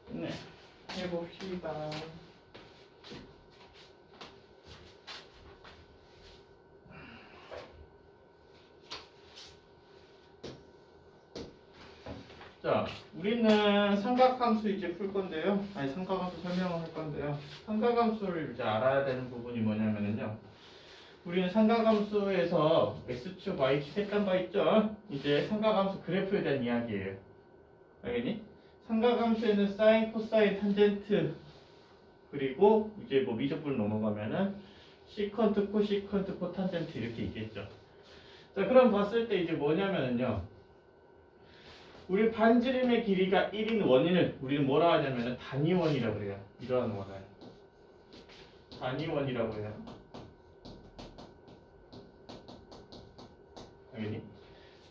네, 해봅시다. 자, 우리는 삼각함수 이제 풀 건데요. 아니, 삼각함수 설명을 할 건데요. 삼각함수를 이제 알아야 되는 부분이 뭐냐면요. 우리는 삼각함수에서 x축, y축 했던 거 있죠? 이제 삼각함수 그래프에 대한 이야기예요. 알겠니? 삼각함수에는 사인, 코사인, 탄젠트 그리고 이제 뭐 미적분 넘어가면은 시컨트, 코시컨트, 코탄젠트 이렇게 있겠죠. 자, 그럼 봤을 때 이제 뭐냐면은요. 우리 반지름의 길이가 1인 원인을 우리는 뭐라 하냐면은 단위원이라고 그래요. 이러한 원을 단위원이라고 해요. 알겠니?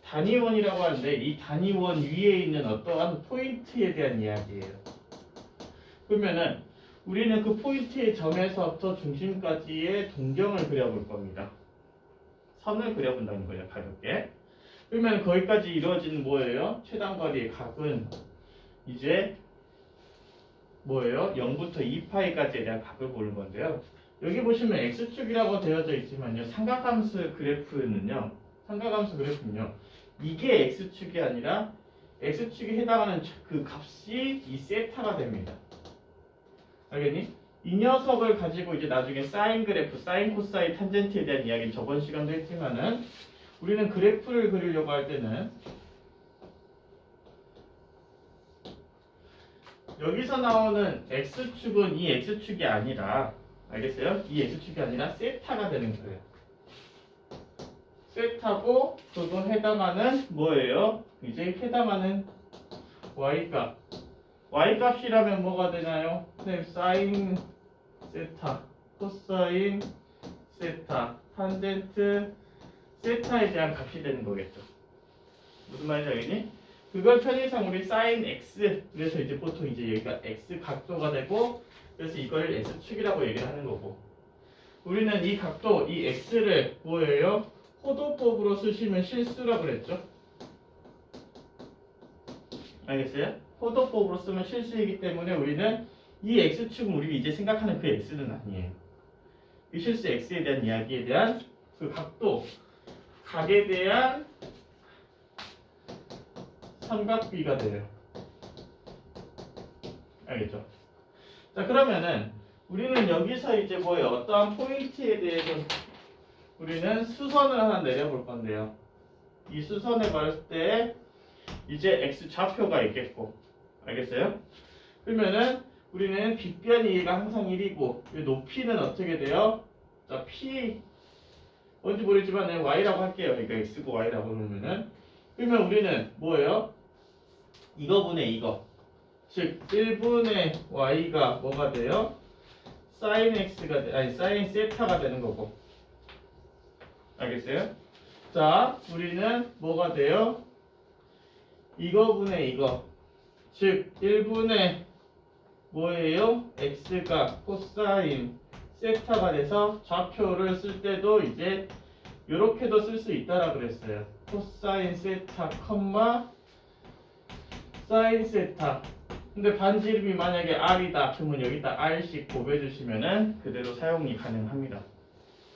단위원이라고 하는데 이 단위원 위에 있는 어떠한 포인트에 대한 이야기예요. 그러면은 우리는 그 포인트의 점에서부터 중심까지의 동경을 그려볼 겁니다. 선을 그려본다는 거예요. 가볍게. 그러면 거기까지 이루어지는 뭐예요? 최단거리의 각은 이제 뭐예요? 0부터 2파이까지에 대한 각을 보는 건데요. 여기 보시면 x축이라고 되어져 있지만요. 삼각함수 그래프는요. 이게 x축이 아니라 x축에 해당하는 그 값이 이 세타가 됩니다. 알겠니? 이 녀석을 가지고 이제 나중에 사인 그래프, 사인 코사인 탄젠트에 대한 이야기는 저번 시간도 했지만은 우리는 그래프를 그리려고 할 때는 여기서 나오는 x축은 이 x축이 아니라 알겠어요? 이 x축이 아니라 세타가 되는 거예요. 세타고 그거 해당하는 뭐예요? 이제 해당하는 y값. y값이라면 뭐가 되나요? 네, 사인 세타, 코사인 세타, 탄젠트 세타에 대한 값이 되는 거겠죠. 무슨 말인지 알겠니? 그걸 편의상 우리 사인 x 그래서 이제 보통 이제 여기가 x 각도가 되고 그래서 이걸 x축이라고 얘기를 하는 거고 우리는 이 각도 이 x를 뭐예요? 호도법으로 쓰시면 실수라고 그랬죠. 알겠어요? 호도법으로 쓰면 실수이기 때문에 우리는 이 x축은 우리가 이제 생각하는 그 x는 아니에요. 이 실수 x에 대한 이야기에 대한 그 각도 각에 대한 삼각비가 돼요. 알겠죠? 자, 그러면은 우리는 여기서 이제 뭐예요? 어떠한 포인트에 대해서 우리는 수선을 하나 내려볼 건데요. 이 수선을 봤을 때 이제 x 좌표가 있겠고, 알겠어요? 그러면은 우리는 빗변이가 항상 1이고 높이는 어떻게 돼요? 자, p 뭔지 모르지만 y라고 할게요. 그러니까 x고 y라고 그러면은 그러면 우리는 뭐예요? 이거분의 이거. 즉 1분의 y가 뭐가 돼요? sin x가 아니 sin 세타가 되는 거고. 알겠어요? 자, 우리는 뭐가 돼요? 이거분의 이거. 즉 1분의 뭐예요? x가 코사인 세타가 돼서 좌표를 쓸 때도 이제 요렇게도 쓸 수 있다라 그랬어요. 코사인 세타 컴마 사인 세타. 근데 반지름이 만약에 r이다 그러면 여기다 r씩 곱해 주시면은 그대로 사용이 가능합니다.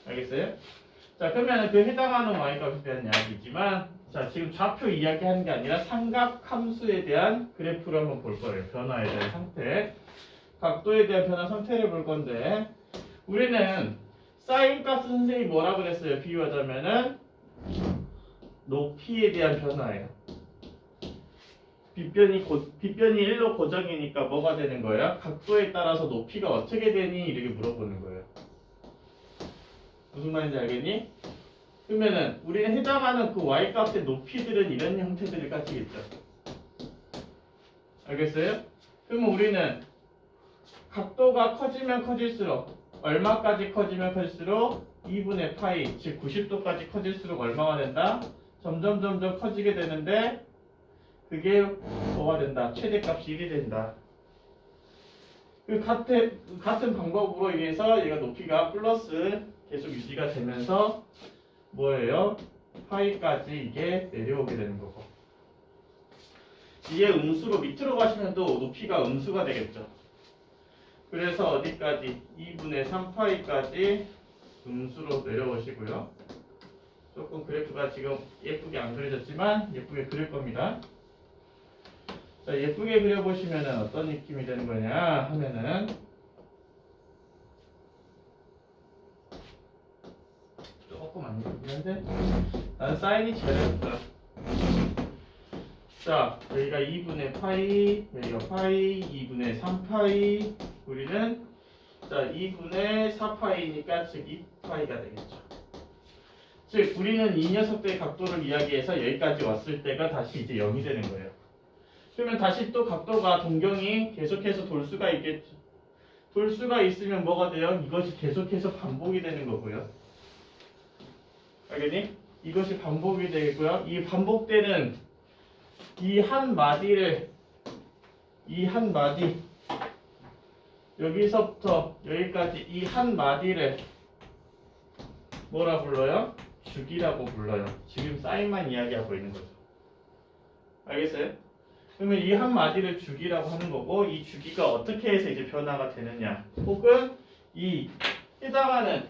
알겠어요? 자, 그러면 그 해당하는 y값에 대한 이야기지만 자, 지금 좌표 이야기하는 게 아니라 삼각함수에 대한 그래프를 한번 볼 거예요. 변화에 대한 상태. 각도에 대한 변화 상태를 볼 건데 우리는 사인 값은 선생님이 뭐라 그랬어요? 비유하자면은 높이에 대한 변화예요. 빗변이 1로 고정이니까 뭐가 되는 거야? 각도에 따라서 높이가 어떻게 되니? 이렇게 물어보는 거예요. 무슨 말인지 알겠니? 그러면은 우리는 해당하는 그 y값의 높이들은 이런 형태들을 가지겠죠. 알겠어요? 그러면 우리는 각도가 커지면 커질수록 얼마까지 커지면 커질수록 2분의 파이 즉 90도까지 커질수록 얼마가 된다? 점점 커지게 되는데 그게 뭐가 된다? 최대값이 1이 된다. 그 같은 방법으로 인해서 얘가 높이가 플러스 계속 유지가 되면서 뭐예요? 파이까지 이게 내려오게 되는 거고. 뒤에 음수로 밑으로 가시면 또 높이가 음수가 되겠죠. 그래서 어디까지? 2분의 3파이까지 음수로 내려오시고요. 조금 그래프가 지금 예쁘게 안 그려졌지만 예쁘게 그릴 겁니다. 자, 예쁘게 그려보시면 어떤 느낌이 되는 거냐 하면은 조금 안 예쁘긴 한데 난 사인이 제일 예쁘다. 자, 여기가 2분의 파이, 여기가 파이, 2분의 3파이, 우리는 자 2분의 4파이니까 즉 2파이가 되겠죠. 즉 우리는 이 녀석들의 각도를 이야기해서 여기까지 왔을 때가 다시 이제 0이 되는 거예요. 그러면 다시 또 각도가 동경이 계속해서 돌 수가 있겠죠. 돌 수가 있으면 뭐가 돼요? 이것이 계속해서 반복이 되는 거고요. 알겠니? 이것이 반복이 되고요. 이 반복되는 이 한 마디 여기서부터 여기까지 이 한 마디를 뭐라 불러요? 주기라고 불러요. 지금 사인만 이야기하고 있는 거죠. 알겠어요? 그러면 이 한 마디를 주기라고 하는 거고 이 주기가 어떻게 해서 이제 변화가 되느냐 혹은 이 해당하는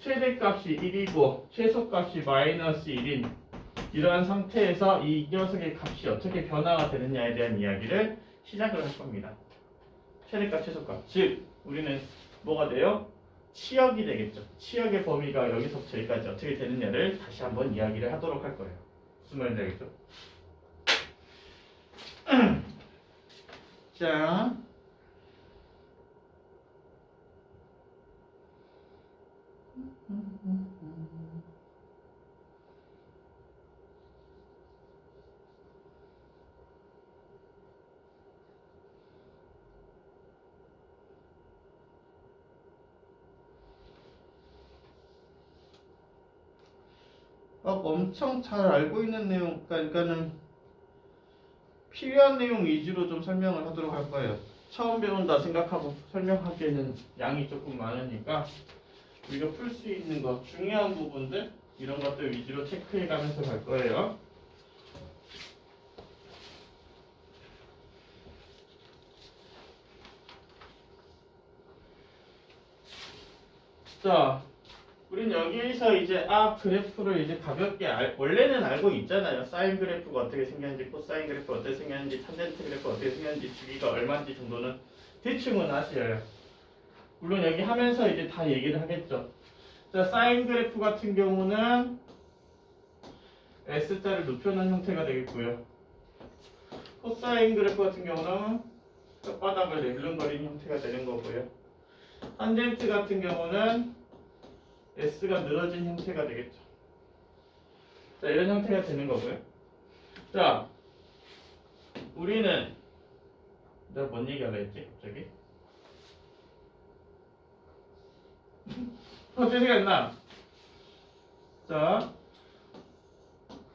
최대값이 1이고 최소값이 마이너스 1인 이러한 상태에서 이 녀석의 값이 어떻게 변화가 되느냐에 대한 이야기를 시작을 할 겁니다. 최대값, 최소값. 즉 우리는 뭐가 돼요? 치역이 되겠죠. 치역의 범위가 여기서부터 여기까지 어떻게 되느냐를 다시 한번 이야기를 하도록 할 거예요. 무슨 말인지 알겠죠? 자, 엄청 잘 알고 있는 내용, 그러니까는 필요한 내용 위주로 좀 설명을 하도록 할 거예요. 처음 배운다 생각하고 설명하기에는 양이 조금 많으니까 우리가 풀 수 있는 거, 중요한 부분들 이런 것들 위주로 체크해 가면서 갈 거예요. 자, 우린 여기에서 이제 그래프를 이제 가볍게 원래는 알고 있잖아요. 사인 그래프가 어떻게 생겼는지, 코사인 그래프가 어떻게 생겼는지, 탄젠트 그래프가 어떻게 생겼는지, 주기가 얼마인지 정도는 대충은 아셔요. 물론 여기 하면서 이제 다 얘기를 하겠죠. 자, 사인 그래프 같은 경우는 S자를 높여놓은 형태가 되겠고요. 코사인 그래프 같은 경우는 혓바닥을 내물렁거리는 형태가 되는 거고요. 탄젠트 같은 경우는 S가 늘어진 형태가 되겠죠. 자, 이런 형태가 되는 거고요. 자, 우리는 내가 뭔 얘기하려 했지? 갑자기? 어떻게 생각나? 자,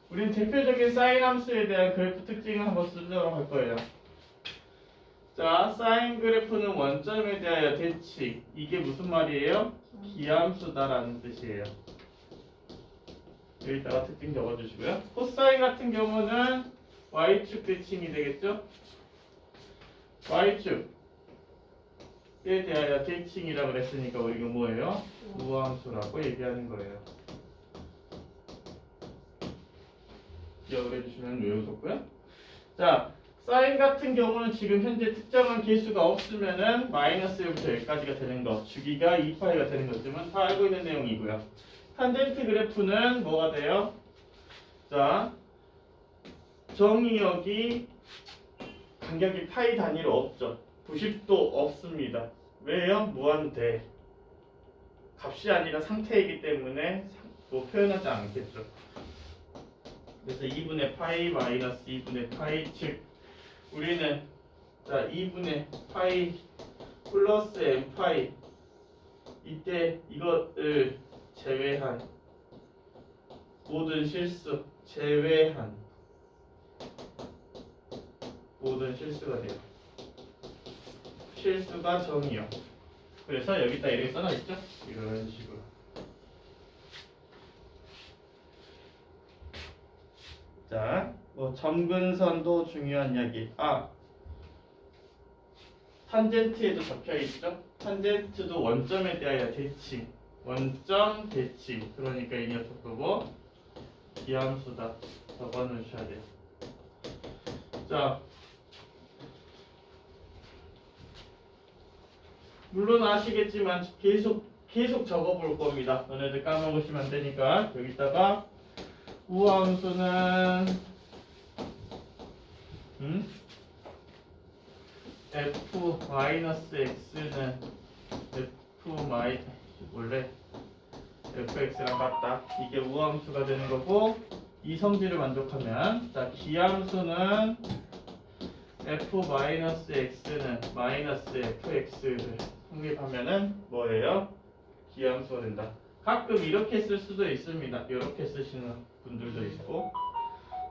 우린 대표적인 사인 함수에 대한 그래프 특징을 한번 쓰도록 할 거예요. 자, 사인 그래프는 원점에 대하여 대칭. 이게 무슨 말이에요? 기함수다라는 뜻이에요. 여기다가 특징 적어주시고요. 코사인 같은 경우는 y축 대칭이 되겠죠? y축에 대하여 대칭이라고 그랬으니까 이거 뭐예요? 우함수라고 얘기하는 거예요. 기억을 해주시면 외우셨고요. 자, 사인 같은 경우는 지금 현재 특정한 개수가 없으면은 마이너스 1부터 여기까지가 되는 거, 주기가 2파이가 되는 것쯤은 다 알고 있는 내용이고요. 탄젠트 그래프는 뭐가 돼요? 자, 정의역이 간격이 파이 단위로 없죠. 90도 없습니다. 왜요? 무한대. 값이 아니라 상태이기 때문에 뭐 표현하지 않겠죠. 그래서 2분의 파이 마이너스 2분의 파이 즉 우리는 자 2분의 파이 플러스 m 파이 이때 이것을 제외한 모든 실수 제외한 모든 실수가 돼요. 실수가 정이요. 그래서 여기다 이렇게 써놔있죠? 이런 식으로. 자, 점근선도 중요한 이야기. 탄젠트에도 적혀 있죠. 탄젠트도 원점에 대하여 대칭. 원점 대칭. 그러니까 이 녀석도 뭐 기함수다. 적어 놓으셔야 돼요. 자, 물론 아시겠지만 계속 적어 볼 겁니다. 너네들 까먹으시면 안 되니까 여기다가 우함수는 f-x는 원래 fx랑 같다. 이게 우함수가 되는 거고 이 성질을 만족하면 자 기함수는 f-x는 -fx를 성립하면은 뭐예요? 기함수가 된다. 가끔 이렇게 쓸 수도 있습니다. 이렇게 쓰시는 분들도 있고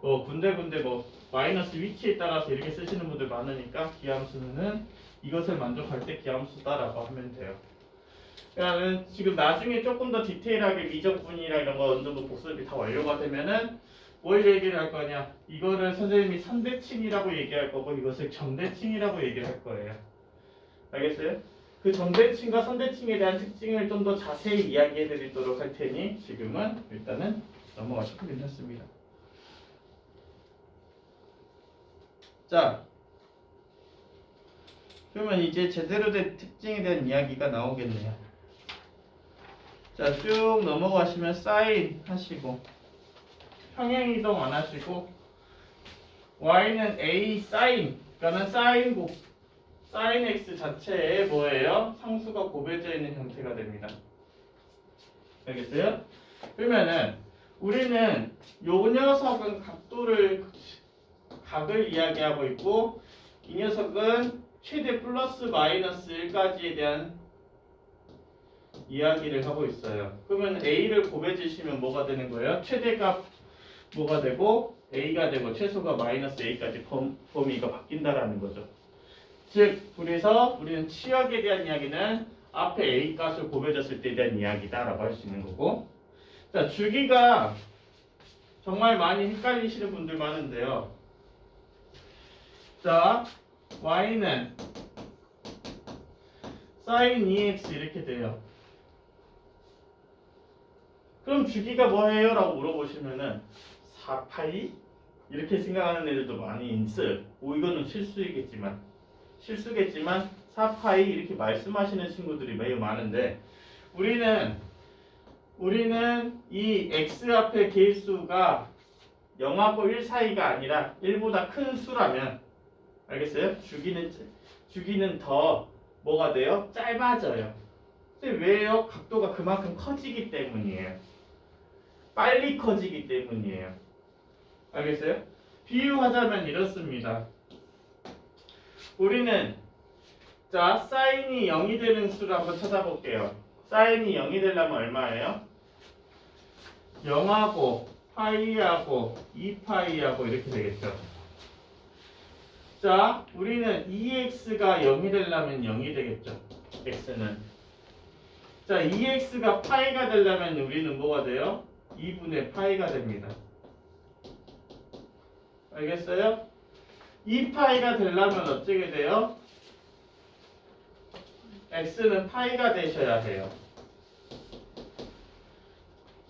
군데군데 마이너스 위치에 따라서 이렇게 쓰시는 분들 많으니까 기함수는 이것을 만족할 때 기함수다라고 하면 돼요. 그러면 지금 나중에 조금 더 디테일하게 미적분이랑 이런 거 어느 정도 복습이 다 완료가 되면은 뭘 얘기를 할 거냐? 이거를 선생님이 선대칭이라고 얘기할 거고 이것을 정대칭이라고 얘기를 할 거예요. 알겠어요? 그 정대칭과 선대칭에 대한 특징을 좀 더 자세히 이야기해 드리도록 할 테니 지금은 일단은 넘어가셔도 괜찮습니다. 자, 그러면 이제 제대로 된 특징에 대한 이야기가 나오겠네요. 자, 쭉 넘어가시면 사인 하시고 평행이동 안 하시고 y는 a 사인 그러니까 사인 x 자체에 뭐예요? 상수가 곱해져 있는 형태가 됩니다. 알겠어요? 그러면은 우리는 요 녀석은 각을 이야기하고 있고 이 녀석은 최대 플러스 마이너스 1까지에 대한 이야기를 하고 있어요. 그러면 a를 곱해주시면 뭐가 되는 거예요? 최대값 뭐가 되고 a가 되고 최소가 마이너스 a까지 범위가 바뀐다라는 거죠. 즉 우리는 치역에 대한 이야기는 앞에 a 값을 곱해줬을 때에 대한 이야기다라고 할 수 있는 거고 자 주기가 정말 많이 헷갈리시는 분들 많은데요. 자 y는 sin 2x 이렇게 돼요. 그럼 주기가 뭐예요? 라고 물어보시면은 4파이? 이렇게 생각하는 애들도 많이 있어요. 이거는 실수겠지만 4파이 이렇게 말씀하시는 친구들이 매우 많은데 우리는 이 x 앞의 개수가 0하고 1 사이가 아니라 1보다 큰 수라면 알겠어요? 주기는 더 뭐가 돼요? 짧아져요. 근데 왜요? 각도가 그만큼 커지기 때문이에요. 빨리 커지기 때문이에요. 알겠어요? 비유하자면 이렇습니다. 우리는 자 사인이 0이 되는 수를 한번 찾아볼게요. 사인이 0이 되려면 얼마예요? 0하고 파이하고 2파이하고 이렇게 되겠죠. 자 우리는 2x가 0이 되려면 0이 되겠죠. x는 자 2x가 파이가 되려면 우리는 뭐가 돼요? 2분의 파이가 됩니다. 알겠어요? 2파이가 되려면 어떻게 돼요? x는 파이가 되셔야 해요.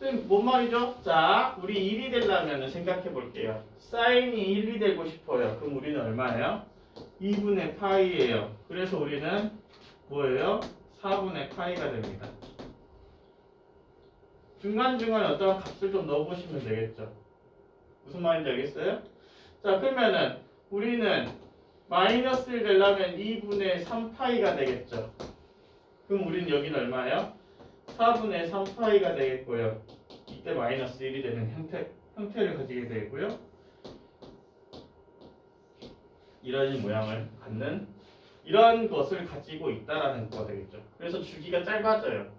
선생님 뭔 말이죠? 자 우리 1이 되려면 생각해 볼게요. 사인이 1이 되고 싶어요. 그럼 우리는 얼마예요? 2분의 파이예요. 그래서 우리는 뭐예요? 4분의 파이가 됩니다. 중간중간 어떤 값을 좀 넣어보시면 되겠죠. 무슨 말인지 알겠어요? 자 그러면은 우리는 마이너스를 되려면 2분의 3파이가 되겠죠. 그럼 우리는 여기는 얼마예요? 4분의 3파이가 되겠고요. 이때 마이너스 1이 되는 형태를 가지게 되고요. 이런 모양을 갖는 이런 것을 가지고 있다라는 거가 되겠죠. 그래서 주기가 짧아져요.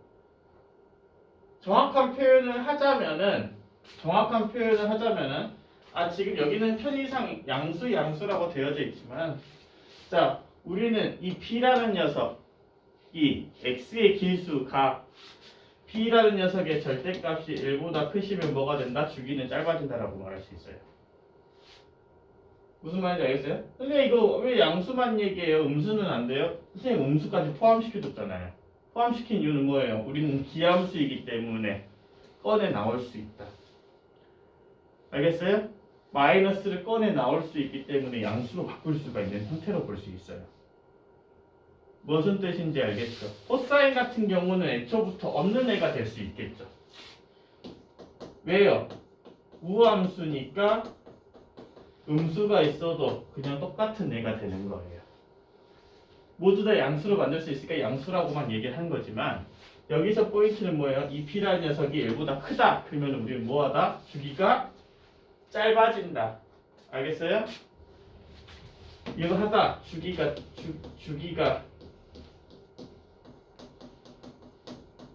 정확한 표현을 하자면은 지금 여기는 편의상 양수라고 되어져 있지만 자 우리는 이 b라는 녀석 이 x의 길수가 b라는 녀석의 절대값이 1보다 크시면 뭐가 된다? 주기는 짧아진다라고 말할 수 있어요. 무슨 말인지 알겠어요? 선생님 이거 왜 양수만 얘기해요? 음수는 안 돼요? 선생님 음수까지 포함시켜줬잖아요. 포함시킨 이유는 뭐예요? 우리는 기함수이기 때문에 꺼내 나올 수 있다. 알겠어요? 마이너스를 꺼내 나올 수 있기 때문에 양수로 바꿀 수가 있는 형태로 볼 수 있어요. 무슨 뜻인지 알겠죠? 코사인 같은 경우는 애초부터 없는 애가 될 수 있겠죠. 왜요? 우함수니까 음수가 있어도 그냥 똑같은 애가 되는 거예요. 모두 다 양수로 만들 수 있으니까 양수라고만 얘기를 한 거지만 여기서 포인트는 뭐예요? 이 B라는 녀석이 1보다 크다. 그러면 우리는 뭐하다? 주기가 짧아진다. 알겠어요? 이거 하다 주기가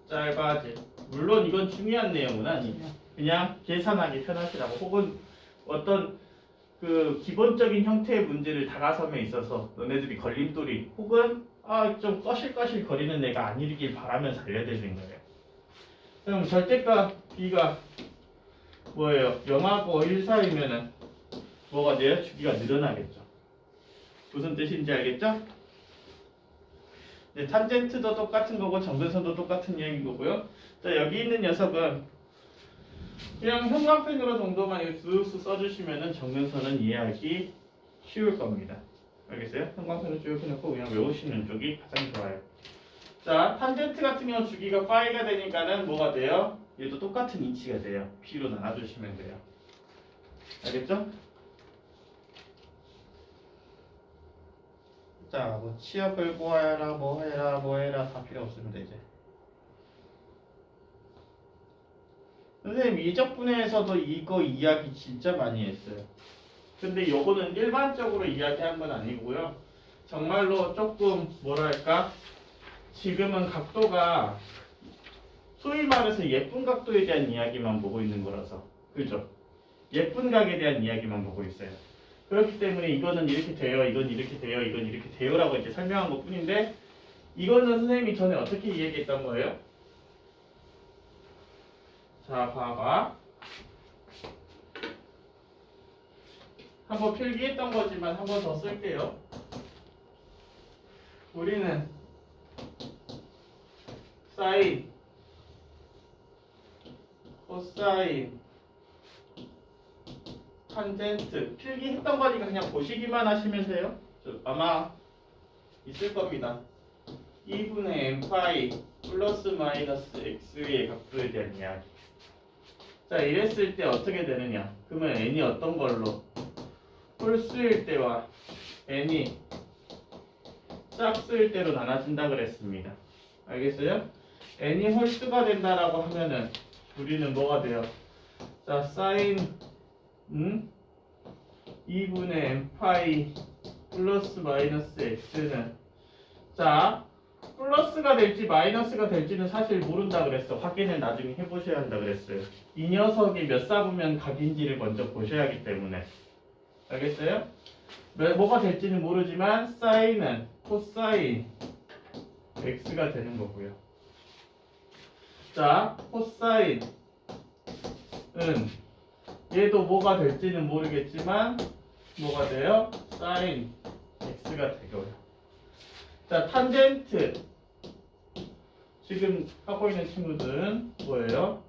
짧아지. 물론 이건 중요한 내용은 아니에요. 그냥 계산하기 편하시라고 혹은 어떤 그 기본적인 형태의 문제를 다가섬에 있어서 너네들이 걸림돌이 혹은 좀 꺼실꺼실 거리는 애가 아니길 바라면서 알려드리는 거예요. 그럼 절대값 B가 뭐예요? 0하고 1 사이면은 뭐가 돼요? 주기가 늘어나겠죠. 무슨 뜻인지 알겠죠? 네, 탄젠트도 똑같은 거고 정근선도 똑같은 이야기인 거고요. 자, 여기 있는 녀석은 그냥 형광펜으로 정도만 쓱쓱 써주시면은 정근선은 이해하기 쉬울 겁니다. 알겠어요? 형광펜을 쭉 해놓고 그냥 외우시는 쪽이 가장 좋아요. 자, 탄젠트 같은 경우 주기가 파이가 되니까는 뭐가 돼요? 얘도 똑같은 이치가 돼요. B로 나눠주시면 돼요. 알겠죠? 자, 뭐 치역을 구하여라, 뭐 해라 다 필요 없습니다 이제. 선생님 이적분해에서도 이거 이야기 진짜 많이 했어요. 근데 요거는 일반적으로 이야기한 건 아니고요. 정말로 조금 뭐랄까 지금은 각도가 소위 말해서 예쁜 각도에 대한 이야기만 보고 있는 거라서 그죠? 예쁜 각에 대한 이야기만 보고 있어요. 그렇기 때문에 이거는 이렇게 돼요, 이건 이렇게 돼요, 이건 이렇게 돼요라고 이제 설명한 것 뿐인데 이거는 선생님이 전에 어떻게 이야기했던 거예요? 자, 봐봐. 한번 필기했던 거지만 한 번 더 쓸게요. 우리는 사인, 코사인, 탄젠트 필기했던 거니까 그냥 보시기만 하시면 돼요. 아마 있을 겁니다. 2분의 n파이 플러스 마이너스 x의 각도에 대한 이야기. 자, 이랬을 때 어떻게 되느냐? 그러면 n이 어떤 걸로? 홀수일 때와 n이 짝수일 때로 나눠진다 그랬습니다. 알겠어요? n이 홀수가 된다라고 하면은 우리는 뭐가 돼요? 자, 사인 2분의 n파이 플러스 마이너스 x는 자 플러스가 될지 마이너스가 될지는 사실 모른다 그랬어. 확인을 나중에 해보셔야 한다 그랬어요. 이 녀석이 몇 사분면 각인지를 먼저 보셔야 하기 때문에. 알겠어요? 뭐가 될지는 모르지만 사인은 코사인 x가 되는 거고요. 자, 코사인은 얘도 뭐가 될지는 모르겠지만 뭐가 돼요? 사인 x가 되고요. 자, 탄젠트 지금 하고 있는 친구들은 뭐예요?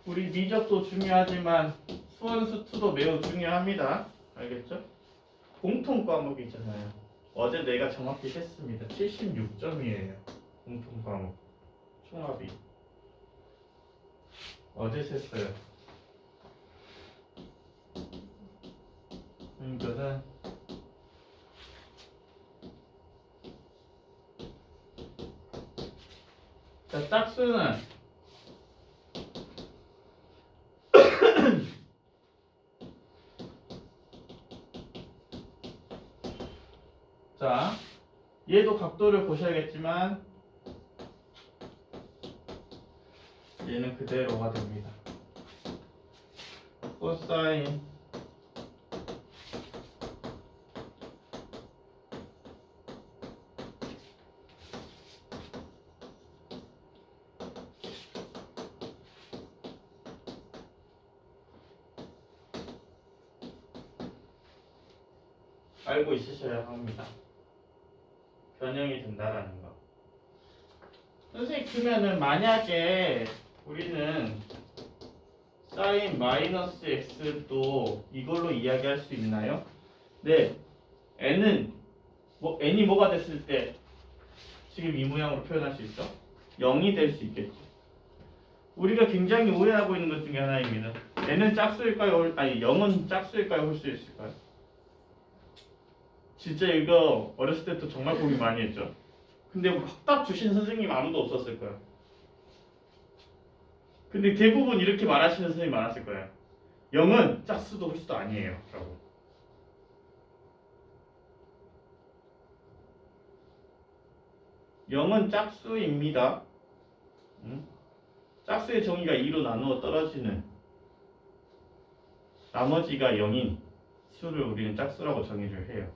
우리 미적도 중요하지만 수원수투도 매우 중요합니다. 알겠죠? 공통 과목이잖아요. 어제 내가 정확히 셌습니다. 76점이에요. 공통 과목 총합이. 어제 셌어요. 이거는 자, 짝수는 자, 얘도 각도를 보셔야겠지만 얘는 그대로가 됩니다. 코사인 알고 있으셔야 합니다. 변형이 된다라는 거. 선생님, 그러면은 만약에 우리는 사인 마이너스 x도 이걸로 이야기할 수 있나요? 네. n은 n이 뭐가 됐을 때 지금 이 모양으로 표현할 수 있어? 0이 될 수 있겠지. 우리가 굉장히 오해하고 있는 것 중에 하나입니다. n은 짝수일까요? 아니 0은 짝수일까요? 홀수일까요? 진짜 이거 어렸을 때부터 정말 고민 많이 했죠. 근데 확답 주신 선생님 아무도 없었을 거예요. 근데 대부분 이렇게 말하시는 선생님 많았을 거예요. 0은 짝수도 홀수도 아니에요 라고. 영은 짝수입니다. 짝수의 정의가 2로 나누어 떨어지는 나머지가 0인 수를 우리는 짝수라고 정의를 해요.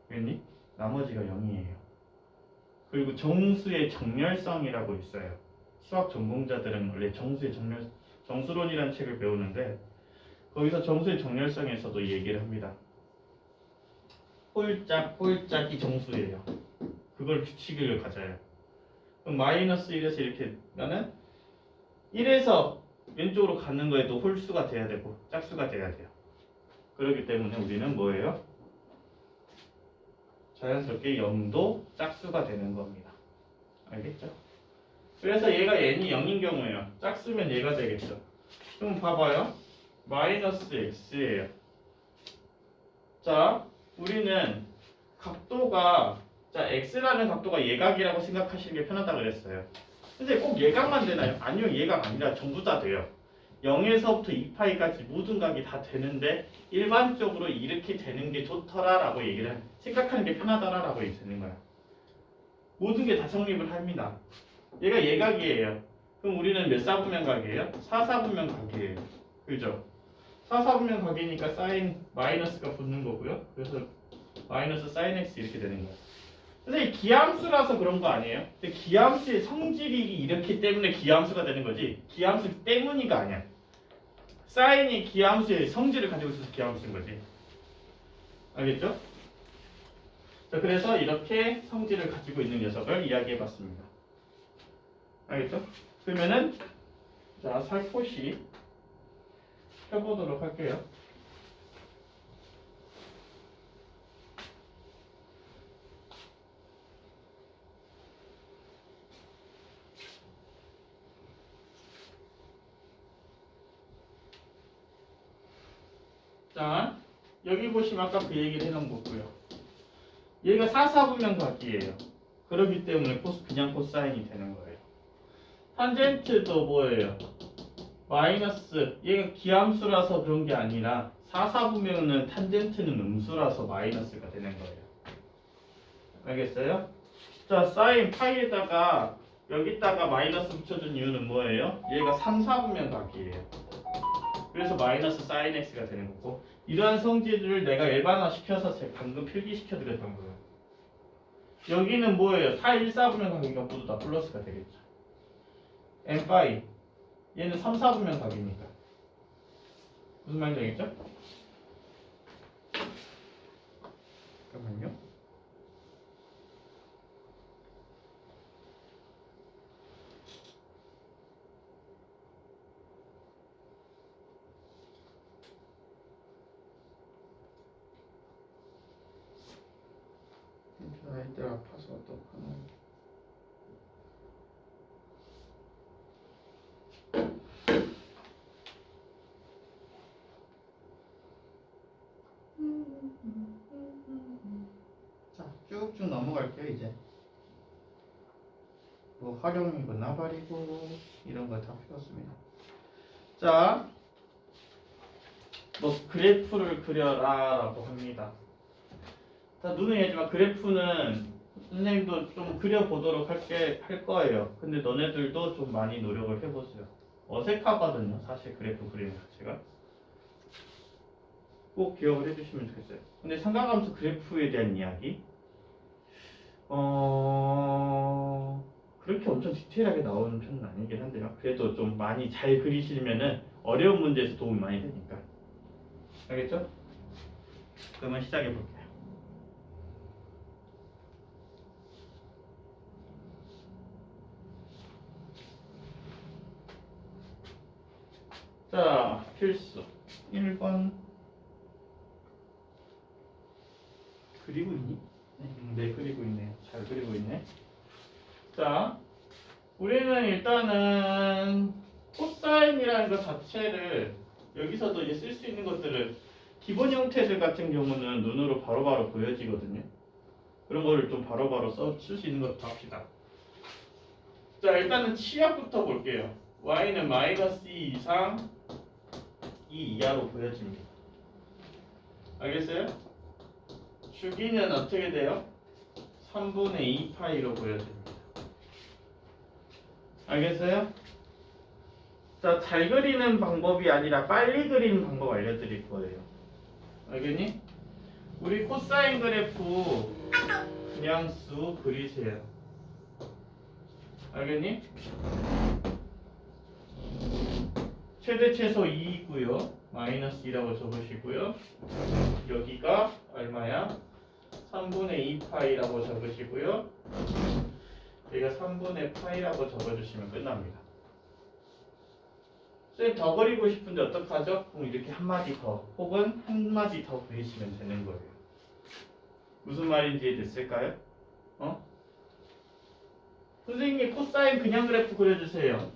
그랬니? 나머지가 0이에요. 그리고 정수의 정렬성이라고 있어요. 수학 전공자들은 원래 정수론이라는 책을 배우는데 거기서 정수의 정렬성에서도 얘기를 합니다. 홀짝이 정수예요. 그걸 규칙을 가져요. 그럼 마이너스 1에서 이렇게 가면 1에서 왼쪽으로 가는 거에도 홀수가 돼야 되고 짝수가 돼야 돼요. 그렇기 때문에 우리는 뭐예요? 자연스럽게 0도 짝수가 되는 겁니다. 알겠죠? 그래서 얘가 n이 0인 경우에요. 짝수면 얘가 되겠죠. 그럼 봐봐요. 마이너스 x예요. 자, 우리는 각도가 x라는 각도가 예각이라고 생각하시는 게 편하다 그랬어요. 근데 꼭 예각만 되나요? 아니요, 예각 아니라 전부 다 돼요. 0에서부터 2파이까지 모든 각이 다 되는데 일반적으로 이렇게 되는 게 좋더라라고 얘기를 생각하는 게 편하더라라고 되는 거야. 모든 게 다 성립을 합니다. 얘가 예각이에요. 그럼 우리는 몇 사분면 각이에요? 4사분면 각이에요. 그죠? 4사분면 각이니까 사인 마이너스가 붙는 거고요. 그래서 마이너스 사인 x 이렇게 되는 거예요. 근데 기함수라서 그런 거 아니에요? 근데 기함수의 성질이 이렇기 때문에 기함수가 되는 거지 기함수 때문이가 아니야. 사인이 기함수의 성질을 가지고 있어서 기함수인 거지. 알겠죠? 자, 그래서 이렇게 성질을 가지고 있는 녀석을 이야기해봤습니다. 알겠죠? 그러면은 자, 살포시 펴보도록 할게요. 자, 여기 보시면 아까 그 얘기를 해놓은 거고요. 얘가 4사분면 각이에요. 그렇기 때문에 그냥 코사인이 되는 거예요. 탄젠트도 뭐예요? 마이너스, 얘가 기함수라서 그런 게 아니라 4사분면은 탄젠트는 음수라서 마이너스가 되는 거예요. 알겠어요? 자, 사인 파이에다가 여기다가 마이너스 붙여준 이유는 뭐예요? 얘가 3사분면 각이에요. 그래서 마이너스 사인 x가 되는 거고 이러한 성질을 내가 일반화 시켜서 방금 필기시켜 드렸던 거예요. 여기는 뭐예요? 4, 1, 4분면 각이니까 모두 다 플러스가 되겠죠. n 파이 얘는 3, 4분면 각이니까 무슨 말인지 알겠죠? 잠깐만요. 아이들 아파서 어떡하나. 자, 쭉쭉 넘어갈게요. 이제 뭐 활용이고 나발이고 이런 거 다 필요 없습니다. 자, 뭐 그래프를 그려라 라고 합니다. 자, 눈에 얘기하지만 그래프는 선생님도 좀 그려보도록 할 거예요. 근데 너네들도 좀 많이 노력을 해보세요. 어색하거든요. 사실 그래프 그리는 자체가. 꼭 기억을 해주시면 좋겠어요. 근데 삼각함수 그래프에 대한 이야기 그렇게 엄청 디테일하게 나오는 편은 아니긴 한데요. 그래도 좀 많이 잘 그리시면은 어려운 문제에서 도움이 많이 되니까. 알겠죠? 그러면 시작해 볼게요. 자, 필수 1번 그리고 있니? 네, 그리고 있네요. 잘 그리고 있네. 자, 우리는 일단은 코사인이라는 것 자체를 여기서도 이제 쓸 수 있는 것들을 기본 형태들 같은 경우는 눈으로 바로바로 보여지거든요. 그런 거를 좀 바로바로 쓸 수 있는 것부터 합시다. 자, 일단은 치역부터 볼게요. y는 마이너스 2 이상 2 이하로 보여집니다. 알겠어요? 주기는 어떻게 돼요? 3분의 2 파이로 보여집니다. 알겠어요? 자, 잘 그리는 방법이 아니라 빨리 그리는 방법 알려드릴 거예요. 알겠니? 우리 코사인 그래프 그냥 쑥 그리세요. 알겠니? 최대 최소 2이고요. 마이너스 2라고 적으시고요. 여기가 얼마야? 3분의 2 파이라고 적으시고요. 여기가 3분의 파이라고 적어주시면 끝납니다. 선생님 더 그리고 싶은데 어떡하죠? 그럼 이렇게 한마디 더 혹은 한마디 더 그리시면 되는 거예요. 무슨 말인지 이해됐을까요? 선생님이 코사인 그냥 그래프 그려주세요.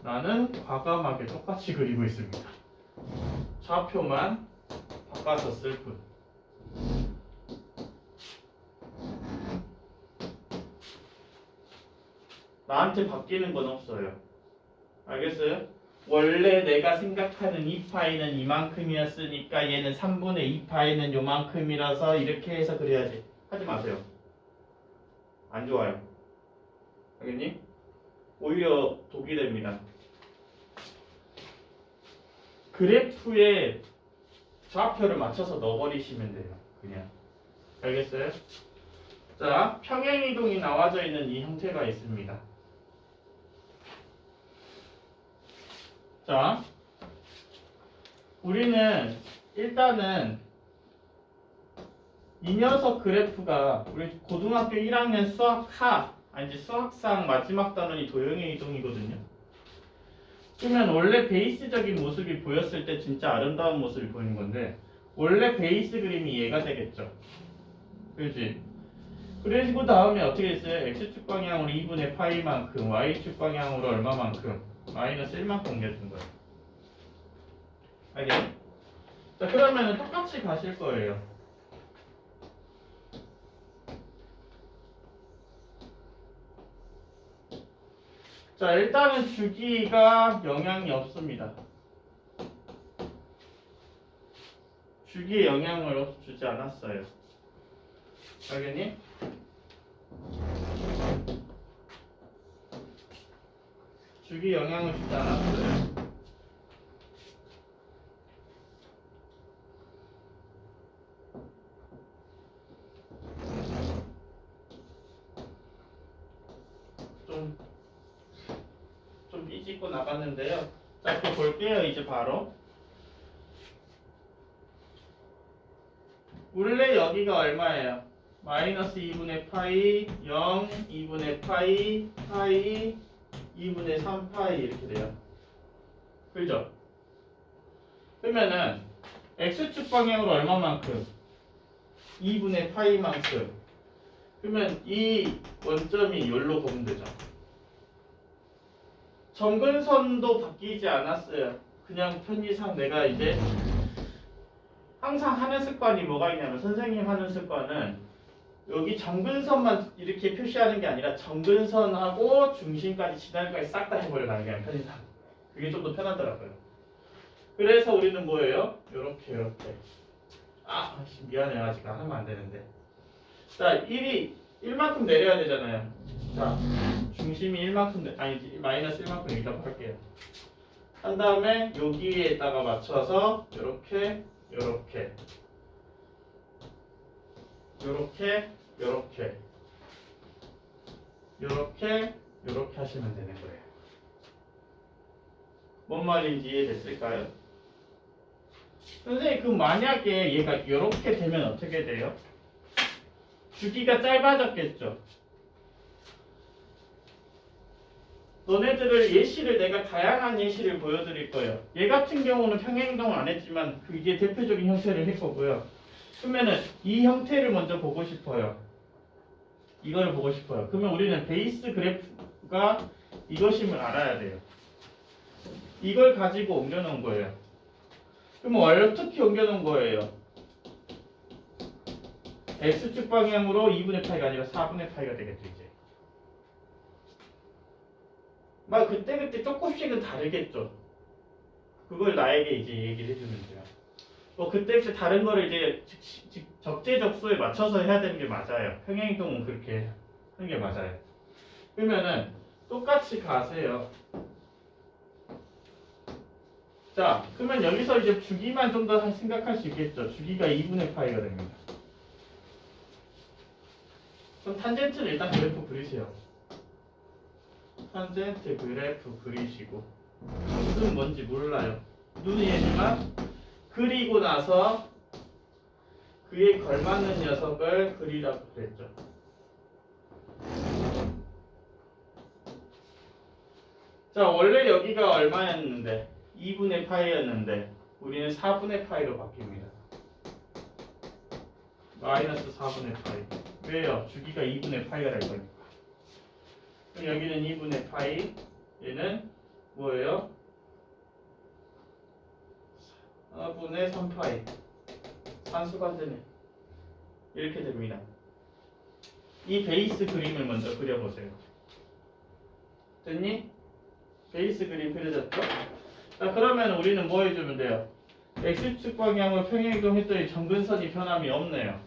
나는 과감하게 똑같이 그리고 있습니다. 좌표만 바꿔서 쓸 뿐. 나한테 바뀌는 건 없어요. 알겠어요? 원래 내가 생각하는 2파이는 이만큼이었으니까 얘는 3분의 2파이는 요만큼이라서 이렇게 해서 그려야지. 하지 마세요. 안 좋아요. 알겠니? 오히려 독이 됩니다. 그래프에 좌표를 맞춰서 넣어버리시면 돼요. 그냥. 알겠어요? 자, 평행이동이 나와져 있는 이 형태가 있습니다. 자, 우리는 일단은 이 녀석 그래프가 우리 고등학교 1학년 수학상 마지막 단원이 도형의 이동이거든요. 그러면 원래 베이스적인 모습이 보였을 때 진짜 아름다운 모습이 보이는 건데 원래 베이스 그림이 얘가 되겠죠. 그렇지? 그리고 다음에 어떻게 했어요? x축 방향으로 2분의 파이만큼 y축 방향으로 얼마만큼 마이너스 1만큼 옮겨준 거예요. 알겠니? 자, 그러면 똑같이 가실 거예요. 자, 일단은 주기가 영향이 없습니다. 주기에 영향을 주지 않았어요. 알겠니? 주기 영향을 주지 않았어요. 좀 삐집고 나갔는데요. 자, 또 볼게요. 이제 바로. 원래 여기가 얼마예요? 마이너스 2분의 파이, 0, 2분의 파이, 파이, 2분의 3 파이 이렇게 돼요. 그죠? 그러면은 x축 방향으로 얼마만큼? 2분의 파이만큼. 그러면 이 원점이 여기로 보면 되죠. 점근선도 바뀌지 않았어요. 그냥 편의상 내가 이제 항상 하는 습관이 뭐가 있냐면 선생님 하는 습관은 여기 점근선만 이렇게 표시하는 게 아니라 점근선하고 중심까지 지날까지 싹 다 해버려가는 게 편의상. 그게 좀 더 편하더라고요. 그래서 우리는 뭐예요? 요렇게 미안해요. 아직 하면 안 되는데. 자, 1만큼 내려야 되잖아요. 자, 중심이 1만큼 마이너스 1만큼 여기다가 할게요. 한 다음에 여기에다가 맞춰서 요렇게 요렇게 하시면 되는 거예요. 뭔 말인지 이해됐을까요? 선생님, 그럼 만약에 얘가 이렇게 되면 어떻게 돼요? 주기가 짧아졌겠죠? 너네들을 예시를 내가 다양한 예시를 보여드릴 거예요. 얘 같은 경우는 평행이동을 안 했지만 그게 대표적인 형태를 할 거고요. 그러면은 이 형태를 먼저 보고 싶어요. 이걸 보고 싶어요. 그러면 우리는 베이스 그래프가 이것임을 알아야 돼요. 이걸 가지고 옮겨놓은 거예요. 그러면 어떻게 옮겨놓은 거예요? x축 방향으로 2분의 파이가 아니라 4분의 파이가 되겠죠, 이제. 막 그때그때 조금씩은 다르겠죠. 그걸 나에게 이제 얘기를 해주면 돼요. 뭐 그때그때 다른 거를 이제 적재적소에 맞춰서 해야 되는 게 맞아요. 평행이동은 그렇게 하는 게 맞아요. 그러면은 똑같이 가세요. 자, 그러면 여기서 이제 주기만 좀 더 생각할 수 있겠죠. 주기가 2분의 파이가 됩니다. 그럼 탄젠트를 일단 그래프 그리세요. 탄젠트 그래프 그리시고 무슨 뭔지 몰라요. 눈이지만 그리고 나서 그에 걸맞는 녀석을 그리라고 그랬죠. 자, 원래 여기가 얼마였는데? 2분의 파이였는데 우리는 4분의 파이로 바뀝니다. 마이너스 4분의 파이. 왜요? 주기가 2분의 파이가 될 거니까. 그럼 여기는 2분의 파이, 얘는 뭐예요? 4분의 3파이. 산수가 안 되네. 이렇게 됩니다. 이 베이스 그림을 먼저 그려보세요. 됐니? 베이스 그림 그려졌죠? 자, 그러면 우리는 뭐 해주면 돼요? x축 방향으로 평행이동했더니 점근선이 변함이 없네요.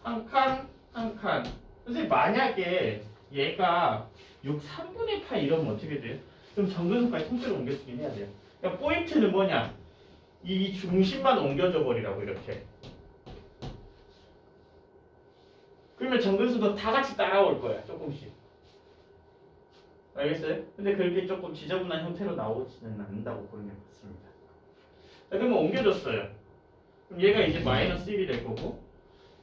한 칸, 한 칸. 선생님, 만약에 얘가 6, 3분의 파이 이러면 어떻게 돼요? 그럼 점근선까지 통째로 옮겨주긴 해야 돼요. 그러니까 포인트는 뭐냐? 이 중심만 옮겨줘 버리라고, 이렇게. 그러면 점근선도 다 같이 따라올 거야, 조금씩. 알겠어요? 근데 그렇게 조금 지저분한 형태로 나오지는 않는다고 보는 게 맞습니다. 자, 그러면 옮겨줬어요. 그럼 얘가 이제 마이너스 1이 될 거고,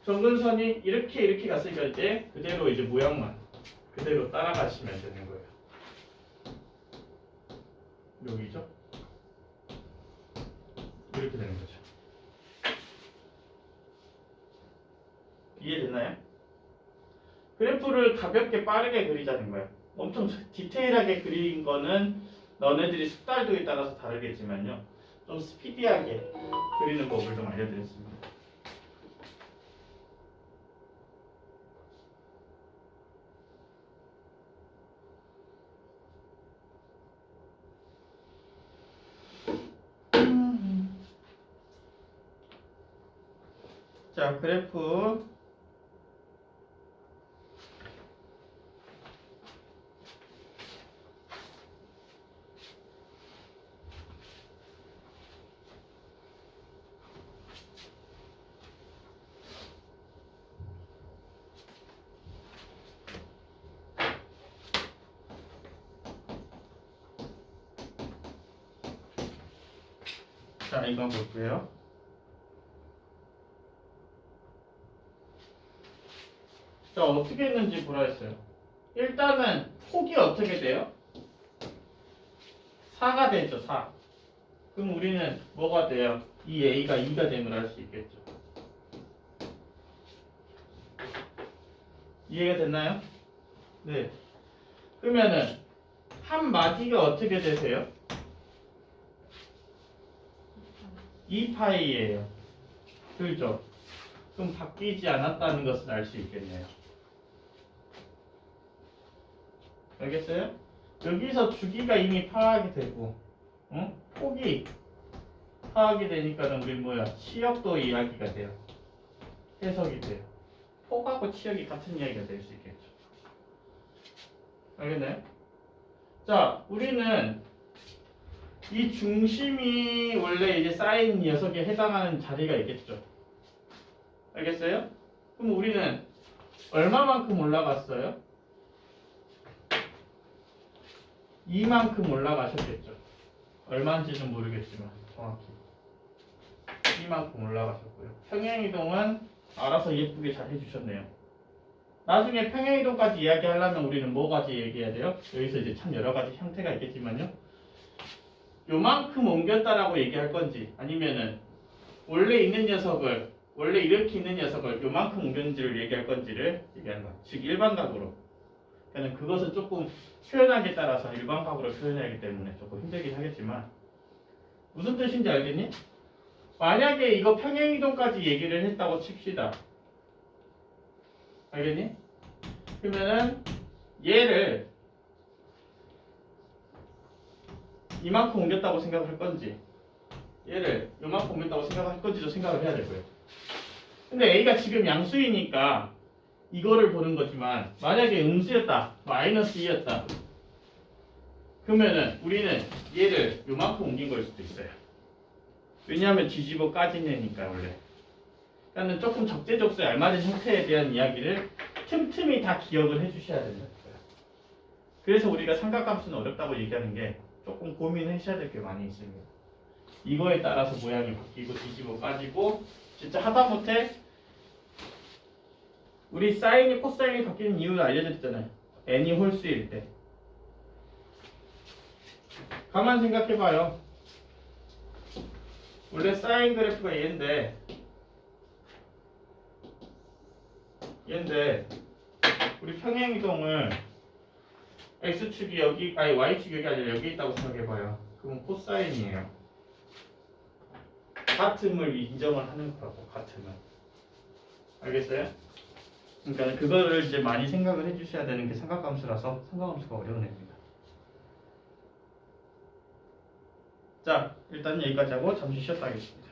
점근선이 이렇게 갔으니까 이제 그대로 이제 모양만 그대로 따라가시면 되는 거예요. 여기죠? 이렇게 되는 거죠. 이해됐나요? 그래프를 가볍게 빠르게 그리자는 거예요. 엄청 디테일하게 그린 거는 너네들이 숙달도에 따라서 다르겠지만요. 좀 스피디하게 그리는 법을 좀 알려드렸습니다. 자, 그래프 자, 이거 볼게요. 자, 어떻게 했는지 보라 했어요. 일단은 폭이 어떻게 돼요? 4가 되죠, 4. 그럼 우리는 뭐가 돼요? 이 A가 2가 됨을 알 수 있겠죠. 이해가 됐나요? 네. 그러면은 한 마디가 어떻게 되세요? 2파이예요. 그죠? 그럼 바뀌지 않았다는 것을 알 수 있겠네요. 알겠어요? 여기서 주기가 이미 파악이 되고, 응? 폭이 파악이 되니까는 우리 뭐야? 치역도 이야기가 돼요. 해석이 돼요. 폭하고 치역이 같은 이야기가 될 수 있겠죠. 알겠나요? 자, 우리는 이 중심이 원래 이제 쌓인 녀석에 해당하는 자리가 있겠죠. 알겠어요? 그럼 우리는 얼마만큼 올라갔어요? 이만큼 올라가셨겠죠. 얼마인지는 모르겠지만 정확히. C만큼 올라가셨고요. 평행이동은 알아서 예쁘게 잘 해주셨네요. 나중에 평행이동까지 이야기하려면 우리는 뭐까지 얘기해야 돼요? 여기서 이제 참 여러 가지 형태가 있겠지만요. 요만큼 옮겼다라고 얘기할 건지 아니면은 원래 있는 녀석을 원래 이렇게 있는 녀석을 요만큼 옮겼는지를 얘기할 건지를 얘기하는 거야. 즉 일반각으로. 그러니까 그것은 조금 표현하기에 따라서 일반각으로 표현해야 하기 때문에 조금 힘들긴 하겠지만 무슨 뜻인지 알겠니? 만약에 이거 평행이동까지 얘기를 했다고 칩시다. 알겠니? 그러면은 얘를 이만큼 옮겼다고 생각할 건지 얘를 요만큼 옮겼다고 생각할 건지도 생각을 해야 되고요. 근데 A가 지금 양수이니까 이거를 보는 거지만 만약에 음수였다 마이너스 2였다 그러면은 우리는 얘를 요만큼 옮긴 거일 수도 있어요. 왜냐하면 뒤집어 까진 애니까 원래. 그러니까 조금 적재적소에 알맞은 형태에 대한 이야기를 틈틈이 다 기억을 해주셔야 된다. 그래서 우리가 삼각함수는 어렵다고 얘기하는 게 조금 고민하셔야 될 게 많이 있습니다. 이거에 따라서 모양이 바뀌고 뒤집어 까지고 진짜 하다못해 우리 사인이 코사인이 바뀌는 이유를 알려줬잖아요. n이 홀수일 때. 가만 생각해봐요. 원래 사인 그래프가 얘인데 우리 평행이동을 x축이 여기 아니 y축이 여기 아니라 여기 있다고 생각해봐요. 그럼 코사인이에요. 같음을 인정을 하는 거라고. 같음을. 알겠어요? 그러니까 그거를 이제 많이 생각을 해주셔야 되는 게 삼각함수라서 삼각함수가 어려운 애입니다. 자, 일단 여기까지 하고 잠시 쉬었다 하겠습니다.